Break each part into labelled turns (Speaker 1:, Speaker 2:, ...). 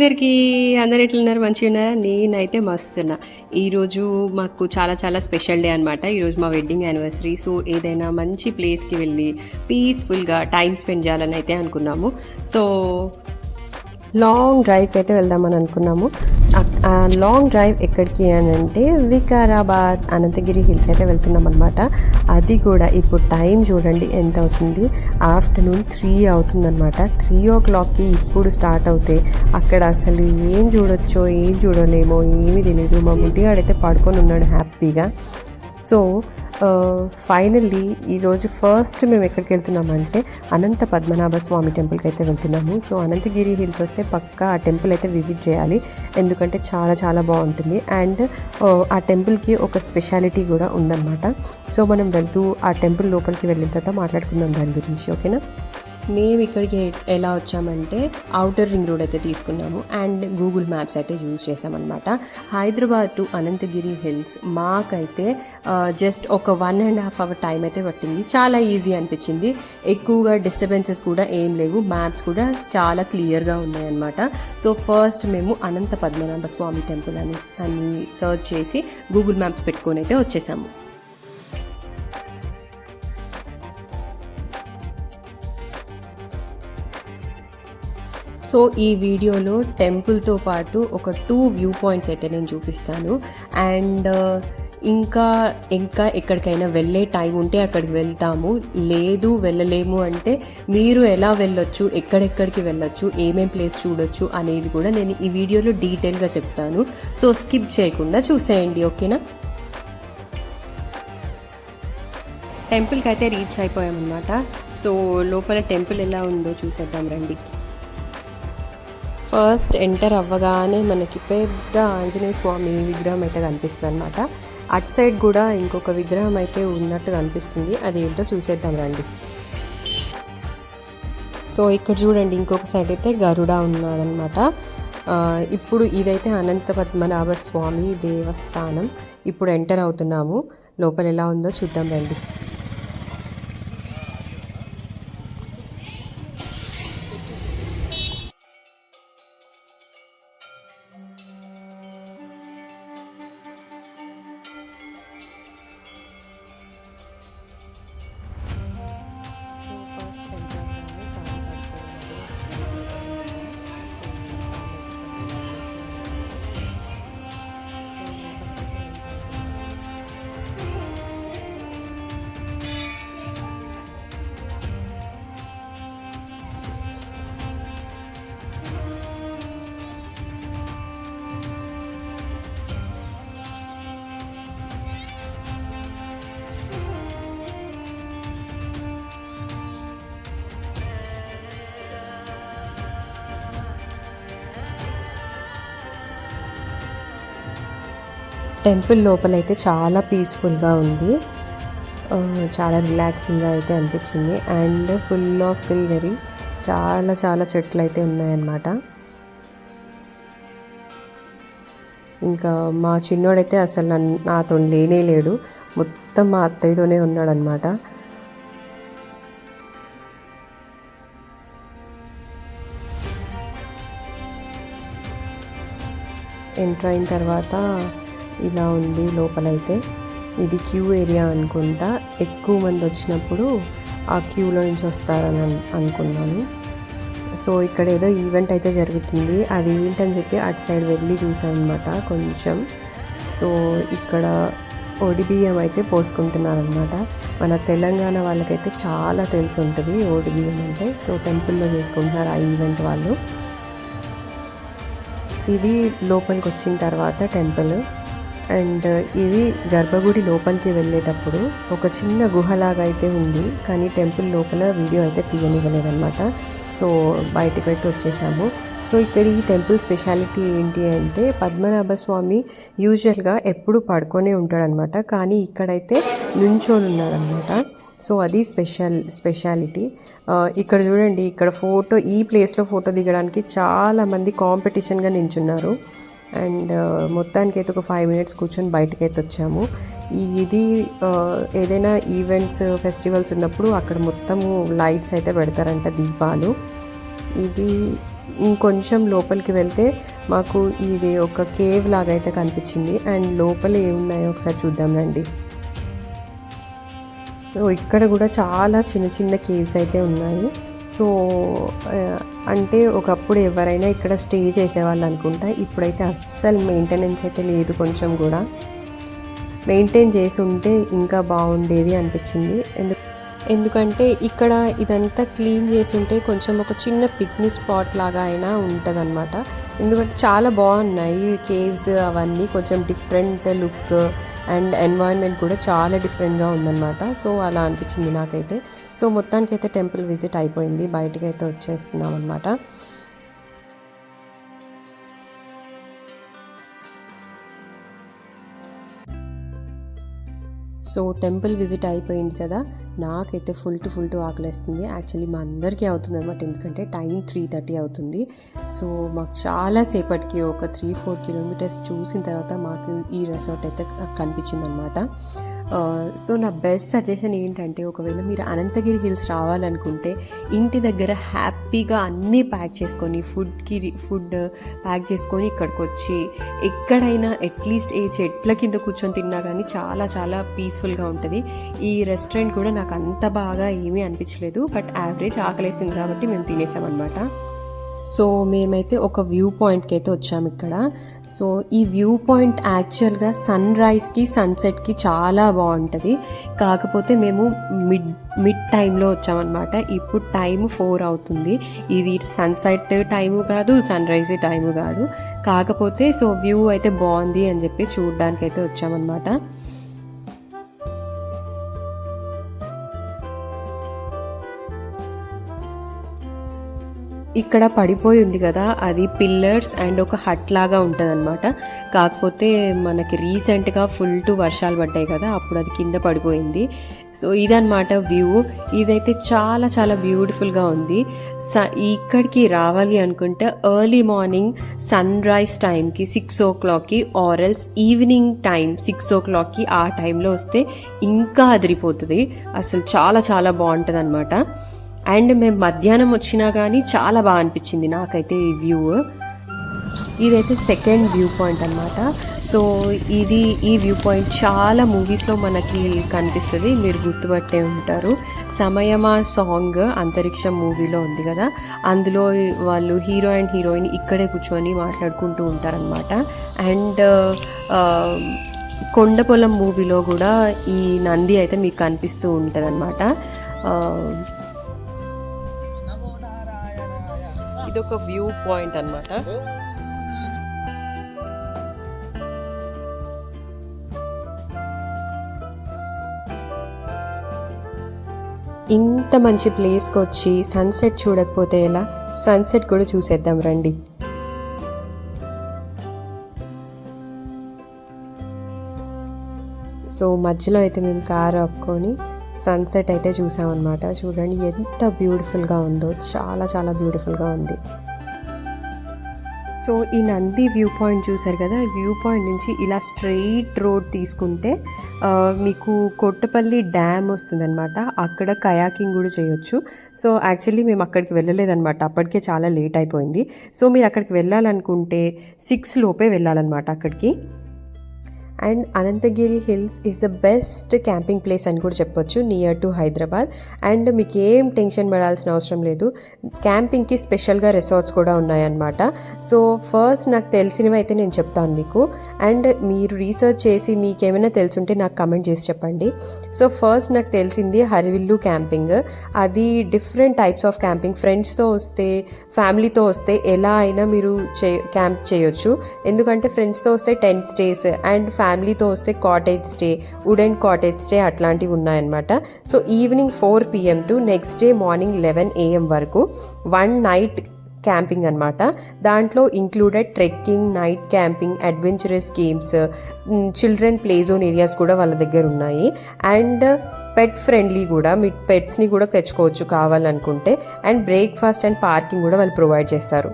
Speaker 1: అందరికీ అందరు ఎట్లున్నారు? మంచిగా ఉన్నారా? నేనైతే మస్తున్నా. ఈరోజు మాకు చాలా చాలా స్పెషల్ డే అనమాట. ఈరోజు మా వెడ్డింగ్ యానివర్సరీ. సో ఏదైనా మంచి ప్లేస్కి వెళ్ళి పీస్ఫుల్గా టైం స్పెండ్ చేయాలని అయితే అనుకున్నాము. సో లాంగ్ డ్రైవ్కి అయితే వెళ్దామని అనుకున్నాము. లాంగ్ డ్రైవ్ ఎక్కడికి అని అంటే వికారాబాద్ అనంతగిరి హిల్స్ అయితే వెళ్తున్నాం అనమాట. అది కూడా ఇప్పుడు టైం చూడండి ఎంత అవుతుంది. ఆఫ్టర్నూన్ 3 అవుతుందన్నమాట. 3 o'clockకి ఇప్పుడు స్టార్ట్ అవుతే అక్కడ అసలు ఏం చూడొచ్చో ఏం చూడలేమో ఏమీ తెలియదు. మా ముట్టిగాడైతే పడుకొని ఉన్నాడు హ్యాపీగా. సో ఫైనల్లీ ఈరోజు ఫస్ట్ మేము ఎక్కడికి వెళ్తున్నామంటే అనంత పద్మనాభ స్వామి టెంపుల్కి అయితే వెళ్తున్నాము. సో అనంతగిరి హిల్స్ వస్తే పక్కా ఆ టెంపుల్ అయితే విజిట్ చేయాలి, ఎందుకంటే చాలా చాలా బాగుంటుంది. అండ్ ఆ టెంపుల్కి ఒక స్పెషాలిటీ కూడా ఉందన్నమాట. సో మనం వెళ్తూ ఆ టెంపుల్ లోపలికి వెళ్ళిన తర్వాత మాట్లాడుకుందాం దాని గురించి, ఓకేనా? మేము ఇక్కడికి ఎలా వచ్చామంటే అవుటర్ రింగ్ రోడ్ అయితే తీసుకున్నాము అండ్ గూగుల్ మ్యాప్స్ అయితే యూజ్ చేసామన్నమాట. హైదరాబాద్ టు అనంతగిరి హిల్స్ మాకైతే జస్ట్ ఒక 1.5 hour టైం అయితే పట్టింది. చాలా ఈజీ అనిపించింది. ఎక్కువగా డిస్టర్బెన్సెస్ కూడా ఏం లేవు. మ్యాప్స్ కూడా చాలా క్లియర్గా ఉన్నాయన్నమాట. సో ఫస్ట్ మేము అనంత పద్మనాభ స్వామి టెంపుల్ అని సర్చ్ చేసి గూగుల్ మ్యాప్స్ పెట్టుకొని అయితే వచ్చేసాము. సో ఈ వీడియోలో టెంపుల్తో పాటు ఒక 2 వ్యూ పాయింట్స్ అయితే నేను చూపిస్తాను. అండ్ ఇంకా ఎక్కడికైనా వెళ్ళే టైం ఉంటే అక్కడికి వెళ్తాము, లేదు వెళ్ళలేము అంటే మీరు ఎలా వెళ్ళొచ్చు, ఎక్కడెక్కడికి వెళ్ళొచ్చు, ఏమేం ప్లేస్ చూడొచ్చు అనేది కూడా నేను ఈ వీడియోలో డీటెయిల్గా చెప్తాను. సో స్కిప్ చేయకుండా చూసేయండి, ఓకేనా? టెంపుల్కి అయితే రీచ్ అయిపోయామన్నమాట. సో లోపల టెంపుల్ ఎలా ఉందో చూసేద్దాం రండి. ఫస్ట్ ఎంటర్ అవ్వగానే మనకి పెద్ద ఆంజనేయ స్వామి విగ్రహం అయితే కనిపిస్తుంది అనమాట. అటు సైడ్ కూడా ఇంకొక విగ్రహం అయితే ఉన్నట్టు కనిపిస్తుంది, అది ఏంటో చూసేద్దాం రండి. సో ఇక్కడ చూడండి, ఇంకొక సైడ్ అయితే గరుడ ఉన్నాడనమాట. ఇప్పుడు ఇదైతే అనంత పద్మనాభ స్వామి దేవస్థానం. ఇప్పుడు ఎంటర్ అవుతున్నాము. లోపల ఎలా ఉందో చూద్దాం రండి. టెంపుల్ లోపలైతే చాలా పీస్ఫుల్గా ఉంది, చాలా రిలాక్సింగ్గా అయితే అనిపించింది. అండ్ ఫుల్ ఆఫ్ గ్రీనరీ, చాలా చాలా చెట్లు అయితే ఉన్నాయన్నమాట. ఇంకా మా చిన్నోడైతే అసలు నాతో లేనే లేడు, మొత్తం మా అత్తయ్యతోనే ఉన్నాడనమాట. ఎంటర్ అయిన తర్వాత ఇలా ఉంది లోపలైతే. ఇది క్యూ ఏరియా అనుకుంటా, ఎక్కువ మంది వచ్చినప్పుడు ఆ క్యూలో నుంచి వస్తారని అనుకున్నాను. సో ఇక్కడ ఏదో ఈవెంట్ అయితే జరుగుతుంది, అది ఏంటని చెప్పి అటు సైడ్ వెళ్ళి చూసాను అనమాట కొంచెం. సో ఇక్కడ ఓడిబియ్యం అయితే పోసుకుంటున్నారనమాట. మన తెలంగాణ వాళ్ళకైతే చాలా తెలిసి ఉంటుంది ఓడిబియ్యం అంటే. సో టెంపుల్లో చేసుకుంటున్నారు ఆ ఈవెంట్ వాళ్ళు. ఇది లోపలికి వచ్చిన తర్వాత టెంపుల్. అండ్ ఇది గర్భగుడి లోపలికి వెళ్ళేటప్పుడు ఒక చిన్న గుహలాగా అయితే ఉంది, కానీ టెంపుల్ లోపల వీడియో అయితే తీయనివ్వలేదన్నమాట. సో బయటకు అయితే వచ్చేసాము. సో ఇక్కడ ఈ టెంపుల్ స్పెషాలిటీ ఏంటి అంటే పద్మనాభ స్వామి యూజువల్గా ఎప్పుడు పడుకొనే ఉంటాడనమాట, కానీ ఇక్కడైతే నుంచొని ఉన్నాడనమాట. సో అది స్పెషాలిటీ. ఇక్కడ చూడండి, ఇక్కడ ఈ ప్లేస్లో ఫోటో దిగడానికి చాలామంది కాంపిటీషన్గా నించున్నారు. అండ్ మొత్తానికి అయితే ఒక 5 minutes కూర్చొని బయటకైతే వచ్చాము. ఇది ఏదైనా ఈవెంట్స్ ఫెస్టివల్స్ ఉన్నప్పుడు అక్కడ మొత్తము లైట్స్ అయితే పెడతారంట, దీపాలు. ఇది ఇంకొంచెం లోపలికి వెళ్తే మాకు ఇది ఒక కేవ్ లాగా అయితే కనిపించింది. అండ్ లోపల ఏమున్నాయో ఒకసారి చూద్దాం రండి. ఇక్కడ కూడా చాలా చిన్న చిన్న కేవ్స్ అయితే ఉన్నాయి. సో అంటే ఒకప్పుడు ఎవరైనా ఇక్కడ స్టే చేసేవాళ్ళు అనుకుంటా. ఇప్పుడైతే అస్సలు మెయింటెనెన్స్ అయితే లేదు. కొంచెం కూడా మెయింటైన్ చేసి ఉంటే ఇంకా బాగుండేది అనిపించింది. ఎందుకంటే ఇక్కడ ఇదంతా క్లీన్ చేసి ఉంటే కొంచెం ఒక చిన్న పిక్నిక్ స్పాట్ లాగా అయినా ఉంటుంది అనమాట. ఎందుకంటే చాలా బాగున్నాయి కేవ్స్ అవన్నీ, కొంచెం డిఫరెంట్ లుక్ అండ్ ఎన్వైరన్మెంట్ కూడా చాలా డిఫరెంట్గా ఉందన్నమాట. సో అలా అనిపించింది నాకైతే. సో మొత్తానికైతే టెంపుల్ విజిట్ అయిపోయింది, బయటకు అయితే వచ్చేస్తున్నాం అనమాట. సో టెంపుల్ విజిట్ అయిపోయింది కదా, నాకైతే ఫుల్ టు ఆకలేస్తుంది. యాక్చువల్లీ మా అందరికీ అవుతుంది అనమాట, ఎందుకంటే టైం 3:30 అవుతుంది. సో మాకు చాలాసేపటికి ఒక 3-4 కిలోమీటర్స్ చూసిన తర్వాత మాకు ఈ రెసార్ట్ అయితే కనిపించింది అనమాట. సో నా బెస్ట్ సజెషన్ ఏంటంటే, ఒకవేళ మీరు అనంతగిరి హిల్స్ రావాలనుకుంటే ఇంటి దగ్గర హ్యాపీగా అన్నీ ప్యాక్ చేసుకొని ఫుడ్ ప్యాక్ చేసుకొని ఇక్కడికి వచ్చి ఎక్కడైనా అట్లీస్ట్ ఏ చెట్ల కింద కూర్చొని తిన్నా కానీ చాలా చాలా పీస్ఫుల్గా ఉంటుంది. ఈ రెస్టారెంట్ కూడా నాకు అంత బాగా ఏమీ అనిపించలేదు, బట్ యావరేజ్ ఆకలేసింది కాబట్టి మేము తినేసామన్నమాట. సో మేమైతే ఒక వ్యూ పాయింట్కి అయితే వచ్చాము ఇక్కడ. సో ఈ వ్యూ పాయింట్ యాక్చువల్గా సన్ రైజ్కి సన్సెట్కి చాలా బాగుంటుంది. కాకపోతే మేము మిడ్ టైంలో వచ్చామన్నమాట. ఇప్పుడు టైం 4 అవుతుంది. ఇది సన్సెట్ టైము కాదు, సన్ రైజ్ టైము కాదు. కాకపోతే సో వ్యూ అయితే బాగుంది అని చెప్పి చూడడానికి అయితే వచ్చామన్నమాట. ఇక్కడ పడిపోయి ఉంది కదా, అది పిల్లర్స్ అండ్ ఒక హట్ లాగా ఉంటుంది అనమాట. కాకపోతే మనకి రీసెంట్గా వర్షాలు పడ్డాయి కదా, అప్పుడు అది కింద పడిపోయింది. సో ఇదన్నమాట వ్యూ. ఇదైతే చాలా చాలా బ్యూటిఫుల్గా ఉంది. ఇక్కడికి రావాలి అనుకుంటే ఎర్లీ మార్నింగ్ సన్ రైజ్ టైంకి 6 o'clockకి ఆర్ఎల్స్ ఈవినింగ్ టైం 6 o'clockకి ఆ టైంలో వస్తే ఇంకా అదిరిపోతుంది. అసలు చాలా చాలా బాగుంటుంది అనమాట. అండ్ మేము మధ్యాహ్నం వచ్చినా కానీ చాలా బాగా అనిపించింది నాకైతే ఈ వ్యూ. ఇదైతే సెకండ్ వ్యూ పాయింట్ అనమాట. సో ఈ వ్యూ పాయింట్ చాలా మూవీస్లో మనకి కనిపిస్తుంది, మీరు గుర్తుపట్టే ఉంటారు. సమయమా సాంగ్ అంతరిక్షం మూవీలో ఉంది కదా, అందులో వాళ్ళు హీరో అండ్ హీరోయిన్ ఇక్కడే కూర్చొని మాట్లాడుకుంటూ ఉంటారనమాట. అండ్ కొండపొలం మూవీలో కూడా ఈ నంది అయితే మీకు కనిపిస్తూ ఉంటుంది అనమాట. ఇదొక వ్యూ పాయింట్ అన్నమాట. ఇంత మంచి ప్లేస్కి వచ్చి సన్సెట్ చూడకపోతే ఎలా? సన్సెట్ కూడా చూసేద్దాం రండి. సో మధ్యలో అయితే మేము కారు ఆపుకొని సన్సెట్ అయితే చూసామన్నమాట. చూడండి ఎంత బ్యూటిఫుల్గా ఉందో, చాలా చాలా బ్యూటిఫుల్గా ఉంది. సో ఈ నంది వ్యూ పాయింట్ చూసారు కదా, వ్యూ పాయింట్ నుంచి ఇలా స్ట్రెయిట్ రోడ్ తీసుకుంటే మీకు కొట్టపల్లి డ్యామ్ వస్తుందన్నమాట. అక్కడ కయాకింగ్ కూడా చేయొచ్చు. సో యాక్చువల్లీ మేము అక్కడికి వెళ్ళలేదన్నమాట, అప్పటికే చాలా లేట్ అయిపోయింది. సో మీరు అక్కడికి వెళ్ళాలనుకుంటే 6 లోపే వెళ్ళాలన్నమాట అక్కడికి. And Ananthagiri hills is the best camping place అని కూడా చెప్పొచ్చు, నియర్ టు హైదరాబాద్. అండ్ మీకు ఏం టెన్షన్ పడాల్సిన అవసరం లేదు. క్యాంపింగ్కి స్పెషల్గా రిసార్ట్స్ కూడా ఉన్నాయన్నమాట. సో ఫస్ట్ నాకు తెలిసినవి అయితే నేను చెప్తాను మీకు, అండ్ మీరు రీసెర్చ్ చేసి మీకు ఏమైనా తెలుసుంటే నాకు కమెంట్ చేసి చెప్పండి. సో ఫస్ట్ నాకు తెలిసింది హరివిల్లు క్యాంపింగ్. అది డిఫరెంట్ టైప్స్ ఆఫ్ క్యాంపింగ్, ఫ్రెండ్స్తో వస్తే ఫ్యామిలీతో వస్తే ఎలా అయినా మీరు క్యాంప్ చేయొచ్చు. ఎందుకంటే ఫ్రెండ్స్తో వస్తే టెంట్ స్టేస్ అండ్ ఫ్యామిలీతో వస్తే cottage stay, wooden cottage stay అట్లాంటివి ఉన్నాయన్నమాట. So evening 4 PM to next day morning 11 AM వరకు 1 night క్యాంపింగ్ అనమాట. దాంట్లో included trekking, night camping, adventurous games, children play zone areas కూడా వాళ్ళ దగ్గర ఉన్నాయి. అండ్ పెట్ ఫ్రెండ్లీ కూడా, మీ పెట్స్ని కూడా తెచ్చుకోవచ్చు కావాలనుకుంటే. అండ్ బ్రేక్ఫాస్ట్ అండ్ పార్కింగ్ కూడా వాళ్ళు ప్రొవైడ్ చేస్తారు.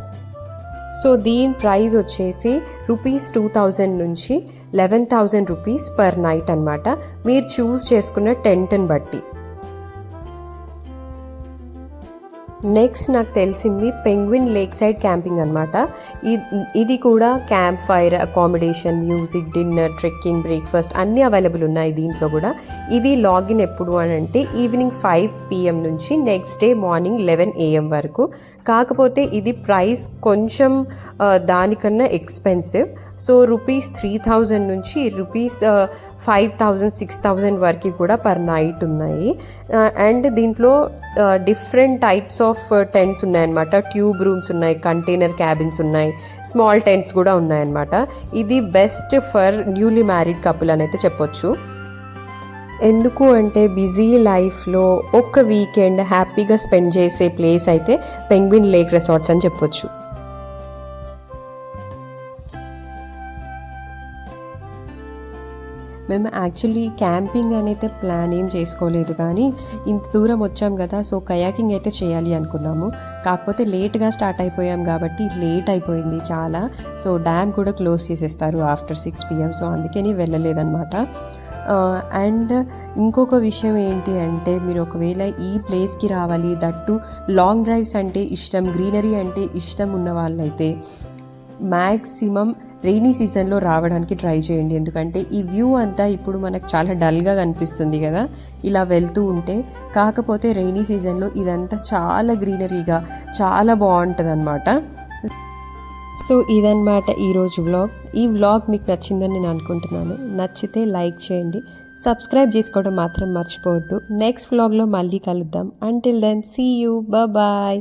Speaker 1: సో దీని ప్రైస్ వచ్చేసి ₹2000 నుంచి 11,000 రూపీస్ పర్ నైట్ అనమాట, మీరు చూస్ చేసుకున్న టెంట్ని బట్టి. నెక్స్ట్ నాకు తెలిసింది పెంగ్విన్ లేక్ సైడ్ క్యాంపింగ్ అనమాట. ఇది కూడా camp fire, accommodation, music, dinner, trekking, breakfast అన్నీ అవైలబుల్ ఉన్నాయి దీంట్లో కూడా. ఇది లాగిన్ ఎప్పుడు అని అంటే ఈవినింగ్ 5 PM నుంచి నెక్స్ట్ డే మార్నింగ్ 11 AM వరకు. కాకపోతే ఇది ప్రైస్ కొంచెం దానికన్నా ఎక్స్పెన్సివ్. సో ₹3,000 నుంచి ₹5,000, 6,000 వరకు కూడా పర్ నైట్ ఉన్నాయి. అండ్ దీంట్లో డిఫరెంట్ టైప్స్ ఆఫ్ టెంట్స్ ఉన్నాయన్నమాట. ట్యూబ్ రూమ్స్ ఉన్నాయి, కంటైనర్ క్యాబిన్స్ ఉన్నాయి, స్మాల్ టెంట్స్ కూడా ఉన్నాయన్నమాట. ఇది best for newly married couple అని అయితే చెప్పొచ్చు. ఎందుకు అంటే బిజీ లైఫ్లో ఒక్క వీకెండ్ హ్యాపీగా స్పెండ్ చేసే ప్లేస్ అయితే పెంగ్విన్ లేక్ రిసార్ట్స్ అని చెప్పొచ్చు. మేము యాక్చువల్లీ క్యాంపింగ్ అనేది ప్లాన్ ఏం చేసుకోలేదు, కానీ ఇంత దూరం వచ్చాం కదా, సో కయాకింగ్ అయితే చేయాలి అనుకున్నాము. కాకపోతే లేట్గా స్టార్ట్ అయిపోయాం కాబట్టి లేట్ అయిపోయింది చాలా. సో డ్యామ్ కూడా క్లోజ్ చేసేస్తారు ఆఫ్టర్ 6 PM, సో అందుకని వెళ్ళలేదన్నమాట. అండ్ ఇంకొక విషయం ఏంటి అంటే, మీరు ఒకవేళ ఈ ప్లేస్కి రావాలి, దట్టు లాంగ్ డ్రైవ్స్ అంటే ఇష్టం, గ్రీనరీ అంటే ఇష్టం ఉన్న వాళ్ళైతే మ్యాక్సిమం రెయినీ సీజన్లో రావడానికి ట్రై చేయండి. ఎందుకంటే ఈ వ్యూ అంతా ఇప్పుడు మనకు చాలా డల్గా కనిపిస్తుంది కదా ఇలా వెళ్తూ ఉంటే. కాకపోతే రెయినీ సీజన్లో ఇదంతా చాలా గ్రీనరీగా చాలా బాగుంటుంది అనమాట. సో ఇదన్నమాట ఈరోజు వ్లాగ్. ఈ వ్లాగ్ మీకు నచ్చిందని నేను అనుకుంటున్నాను. నచ్చితే లైక్ చేయండి, సబ్స్క్రైబ్ చేసుకోవడం మాత్రం మర్చిపోవద్దు. నెక్స్ట్ వ్లాగ్లో మళ్ళీ కలుద్దాం. Until then see you, bye.